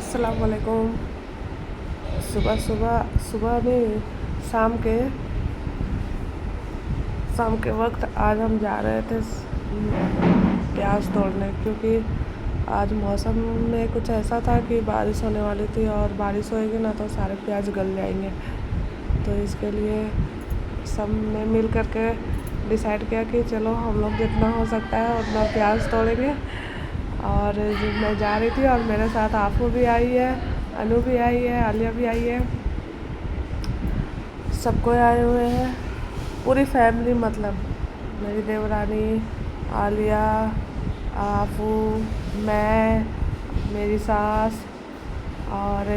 अस्सलाम वालेकुम। सुबह सुबह सुबह नहीं, शाम के शाम के वक्त आज हम जा रहे थे प्याज तोड़ने, क्योंकि आज मौसम में कुछ ऐसा था कि बारिश होने वाली थी और बारिश होएगी ना तो सारे प्याज गल जाएंगे। तो इसके लिए सब ने मिल करके डिसाइड किया कि चलो हम लोग जितना हो सकता है उतना प्याज तोड़ेंगे। और मैं जा रही थी और मेरे साथ आफू भी आई है, अनु भी आई है, आलिया भी आई है, सबको आए हुए हैं, पूरी फैमिली। मतलब मेरी देवरानी, आलिया, आफू, मैं, मेरी सास और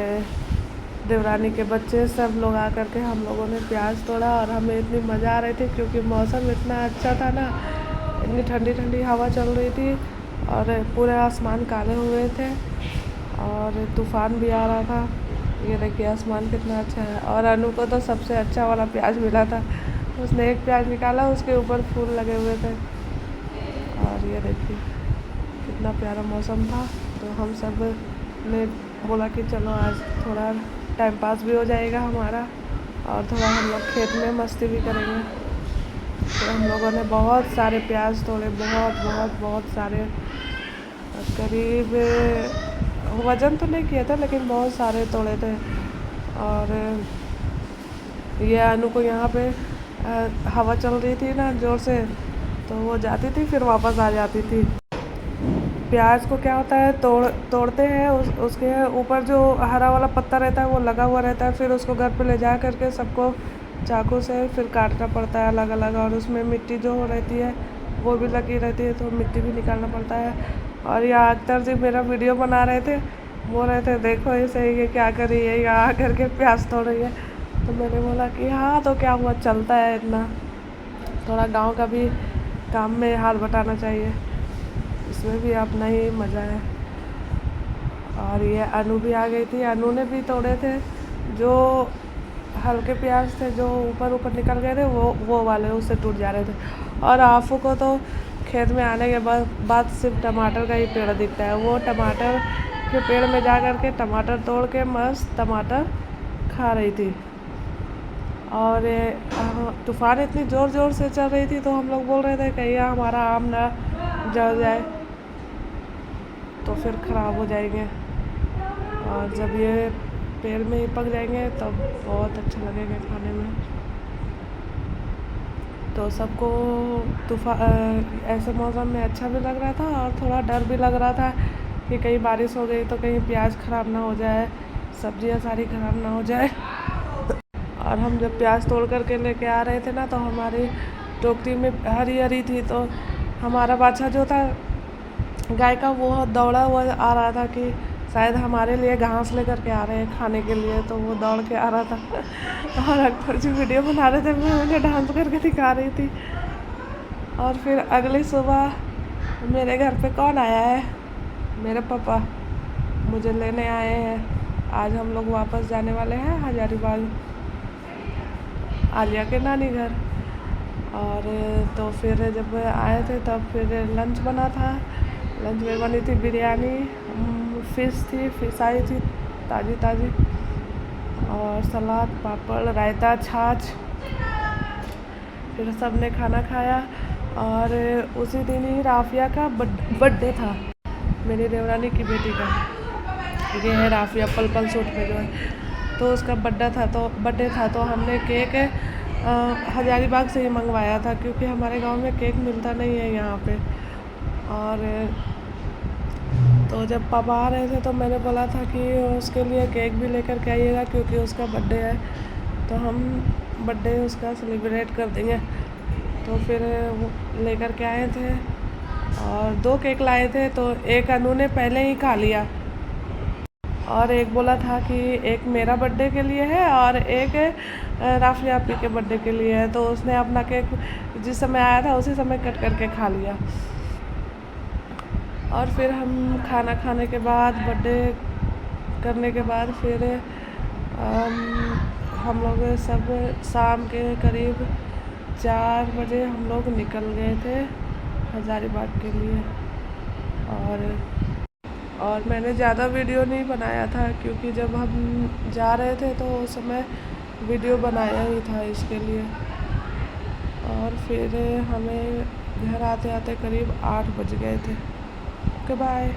देवरानी के बच्चे, सब लोग आकर के हम लोगों ने प्याज तोड़ा। और हमें इतनी मज़ा आ रही थी क्योंकि मौसम इतना अच्छा था ना, इतनी ठंडी ठंडी हवा चल रही थी और पूरे आसमान काले हुए थे और तूफ़ान भी आ रहा था। ये देखिए आसमान कितना अच्छा है। और अनु को तो सबसे अच्छा वाला प्याज मिला था, उसने एक प्याज निकाला, उसके ऊपर फूल लगे हुए थे। और ये देखिए कितना प्यारा मौसम था। तो हम सब ने बोला कि चलो आज थोड़ा टाइम पास भी हो जाएगा हमारा और थोड़ा हम लोग खेत में मस्ती भी करेंगे। तो हम लोगों ने बहुत सारे प्याज तोड़े, बहुत बहुत बहुत सारे, करीब वज़न तो नहीं किया था लेकिन बहुत सारे तोड़े थे। और ये अनु को यहाँ पे हवा चल रही थी ना ज़ोर से, तो वो जाती थी फिर वापस आ जाती थी। प्याज को क्या होता है, तोड़ते हैं, उसके ऊपर जो हरा वाला पत्ता रहता है वो लगा हुआ रहता है, फिर उसको घर पे ले जा करके सबको चाकू से फिर काटना पड़ता है अलग अलग। और उसमें मिट्टी जो रहती है वो भी लगी रहती है, तो मिट्टी भी निकालना पड़ता है। और यहाँ अख्तर जी मेरा वीडियो बना रहे थे, बोल रहे थे देखो ऐसे ये क्या कर रही है, यहाँ आकर के प्याज तोड़ रही है। तो मैंने बोला कि हाँ तो क्या हुआ, चलता है इतना, थोड़ा गांव का भी काम में हाथ बटाना चाहिए, इसमें भी अपना ही मज़ा है। और ये अनु भी आ गई थी, अनु ने भी तोड़े थे जो हल्के प्याज थे, जो ऊपर ऊपर निकल गए थे वो वाले उससे टूट जा रहे थे। और आफू को तो खेत में आने के बाद सिर्फ टमाटर का ही पेड़ दिखता है, वो टमाटर के पेड़ में जा कर के टमाटर तोड़ के मस्त टमाटर खा रही थी। और तूफ़ान इतनी ज़ोर ज़ोर से चल रही थी तो हम लोग बोल रहे थे कहीं हमारा आम ना जल जाए तो फिर ख़राब हो जाएंगे, और जब ये पेड़ में ही पक जाएंगे तब बहुत अच्छा लगेगा खाने में। तो सबको ऐसे मौसम में अच्छा भी लग रहा था और थोड़ा डर भी लग रहा था कि कहीं बारिश हो गई तो कहीं प्याज ख़राब ना हो जाए, सब्जियां सारी ख़राब ना हो जाए। और हम जब प्याज तोड़ करके लेके आ रहे थे ना तो हमारी टोकरी में हरी हरी थी, तो हमारा बाछा जो था गाय का वो दौड़ा हुआ आ रहा था कि शायद हमारे लिए घास लेकर के आ रहे हैं खाने के लिए, तो वो दौड़ के आ रहा था। और अक्बर जी वीडियो बना रहे थे, मैं उन्हें डांस करके दिखा रही थी। और फिर अगली सुबह मेरे घर पे कौन आया है, मेरे पापा मुझे लेने आए हैं। आज हम लोग वापस जाने वाले हैं हजारीबाग, आलिया के नानी घर। और तो फिर जब आए थे तब फिर लंच बना था, लंच में बनी थी बिरयानी, फ़िश थी, फ़िश आई थी ताज़ी ताज़ी, और सलाद, पापड़, रायता, छाछ। फिर सब ने खाना खाया। और उसी दिन ही राफिया का बर्थडे था, मेरी देवरानी की बेटी का, ये है राफिया पल पल सूट में जो है, तो उसका बर्थडे था तो हमने केक हजारीबाग से ही मंगवाया था, क्योंकि हमारे गांव में केक मिलता नहीं है यहाँ पे। और तो जब पापा आ रहे थे तो मैंने बोला था कि उसके लिए केक भी लेकर के आइएगा क्योंकि उसका बर्थडे है, तो हम बर्थडे उसका सेलिब्रेट कर देंगे। तो फिर वो लेकर के आए थे और 2 केक लाए थे, तो एक अनु ने पहले ही खा लिया और एक बोला था कि एक मेरा बर्थडे के लिए है और एक राफी आपी के बर्थडे के लिए है, तो उसने अपना केक जिस समय आया था उसी समय कट करके खा लिया। और फिर हम खाना खाने के बाद, बर्थडे करने के बाद फिर हम लोग सब शाम के करीब 4 बजे हम लोग निकल गए थे हजारीबाग के लिए। और मैंने ज़्यादा वीडियो नहीं बनाया था क्योंकि जब हम जा रहे थे तो उस समय वीडियो बनाया ही था इसके लिए। और फिर हमें घर आते आते करीब 8 बज गए थे। Okay bye.